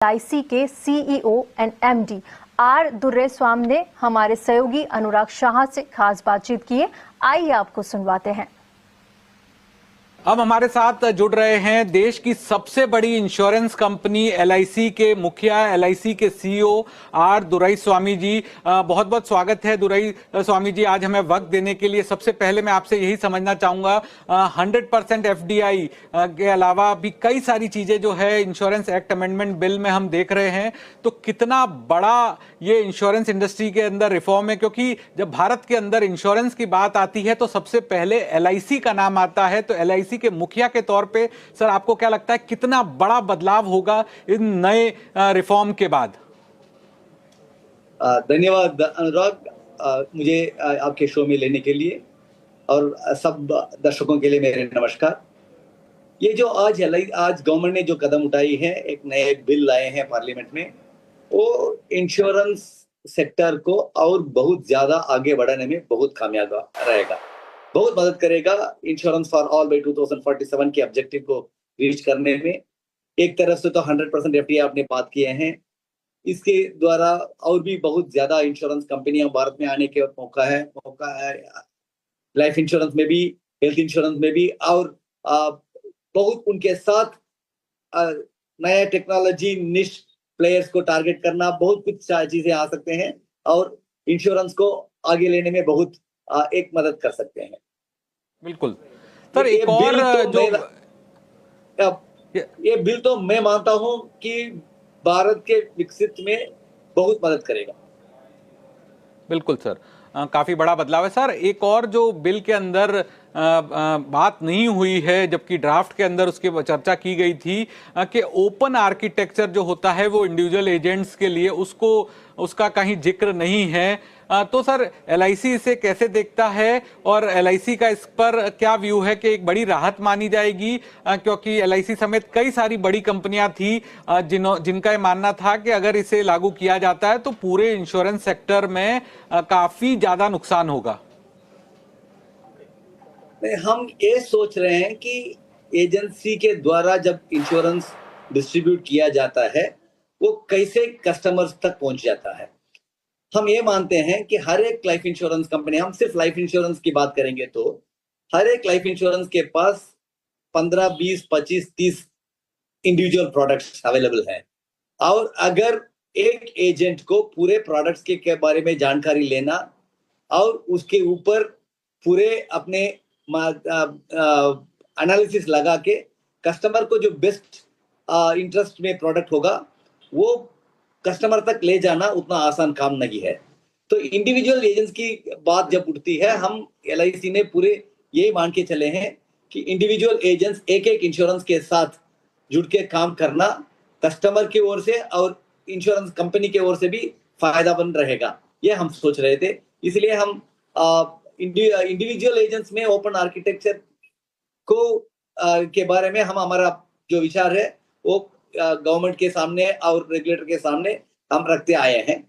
LIC के CEO and MD are दुर्रेस्वामी ने हमारे सहयोगी अनुराग शाह से खास बातचीत की है। आइए आपको सुनवाते हैं। अब हमारे साथ जुड़ रहे हैं देश की सबसे बड़ी इंश्योरेंस कंपनी LIC के मुखिया, LIC के CEO आर दुर्रेस्वामी जी। बहुत बहुत स्वागत है दुर्रेस्वामी जी, आज हमें वक्त देने के लिए। सबसे पहले मैं आपसे यही समझना चाहूंगा, 100% FDI के अलावा भी कई सारी चीजें जो है इंश्योरेंस एक्ट अमेंडमेंट बिल में हम देख रहे हैं, तो कितना बड़ा ये इंश्योरेंस इंडस्ट्री के अंदर रिफॉर्म है? क्योंकि जब भारत के अंदर इंश्योरेंस की बात आती है तो सबसे पहले LIC का नाम आता है। तो LIC के मुखिया के तौर पे सर, आपको क्या लगता है कितना बड़ा बदलाव होगा इन नए रिफॉर्म के बाद? धन्यवाद अनुराग, मुझे आपके शो में लेने के लिए, और सब दर्शकों के लिए मेरे नमस्कार। ये जो आज गवर्नमेंट ने जो कदम उठाई है, एक नए बिल लाए हैं पार्लियामेंट में, वो इंश्योरेंस सेक्टर को और बहुत ज्यादा आगे बढ़ाने में बहुत कामयाब रहेगा, बहुत मदद करेगा। इंश्योरेंस फॉर ऑल बाय 2047 के ऑब्जेक्टिव को रीच करने में एक तरफ से तो 100% FDI आपने बात किए हैं, इसके द्वारा और भी बहुत ज्यादा इंश्योरेंस कंपनियां भारत में आने के मौका है। लाइफ इंश्योरेंस में भी, हेल्थ इंश्योरेंस में भी, और बहुत उनके साथ नया टेक्नोलॉजी निश प्लेयर्स को टारगेट करना, बहुत कुछ चीजें आ सकते हैं और इंश्योरेंस को आगे लेने में बहुत एक मदद कर सकते हैं। बिल्कुल सर, एक और ये बिल तो मैं मानता हूं कि भारत के विकसित में बहुत मदद करेगा। बिल्कुल सर, काफी बड़ा बदलाव है सर। एक और जो बिल के अंदर बात नहीं हुई है, जबकि ड्राफ्ट के अंदर उसकी चर्चा की गई थी, कि ओपन आर्किटेक्चर जो होता है वो इंडिविजुअल एजेंट्स के लिए, उसका कहीं जिक्र नहीं है। तो सर, LIC इसे कैसे देखता है और LIC का इस पर क्या व्यू है कि एक बड़ी राहत मानी जाएगी? क्योंकि LIC समेत कई सारी बड़ी कंपनियां थी जिनका ये मानना था कि अगर इसे लागू किया जाता है तो पूरे इंश्योरेंस सेक्टर में काफी ज्यादा नुकसान होगा। हम ये सोच रहे हैं कि एजेंसी के द्वारा जब इंश्योरेंस डिस्ट्रीब्यूट किया जाता है, वो कैसे कस्टमर्स तक पहुंच जाता है। हम ये मानते हैं कि हर एक लाइफ इंश्योरेंस कंपनी, हम सिर्फ लाइफ इंश्योरेंस की बात करेंगे तो हर एक लाइफ इंश्योरेंस के पास 15, 20, 25, 30 इंडिविजुअल प्रोडक्ट्स अवेलेबल हैं, और अगर एक एजेंट को पूरे प्रोडक्ट्स के बारे में जानकारी लेना और उसके ऊपर पूरे अपने एनालिसिस लगा के कस्टमर को जो बेस्ट इंटरेस्ट में प्रोडक्ट होगा वो कस्टमर तक ले जाना उतना आसान काम नहीं है। तो इंडिविजुअल एजेंट्स की बात जब उठती है, हम LIC ने पूरे यही मान के चले हैं कि इंडिविजुअल एजेंट्स एक एक इंश्योरेंस के साथ जुड़ के काम करना कस्टमर की ओर से और इंश्योरेंस कंपनी की ओर से भी फायदामंद रहेगा, ये हम सोच रहे थे। इसलिए हम इंडिविजुअल एजेंट्स में ओपन आर्किटेक्चर को के बारे में हमारा जो विचार है वो गवर्नमेंट के सामने और रेगुलेटर के सामने हम रखते आए हैं।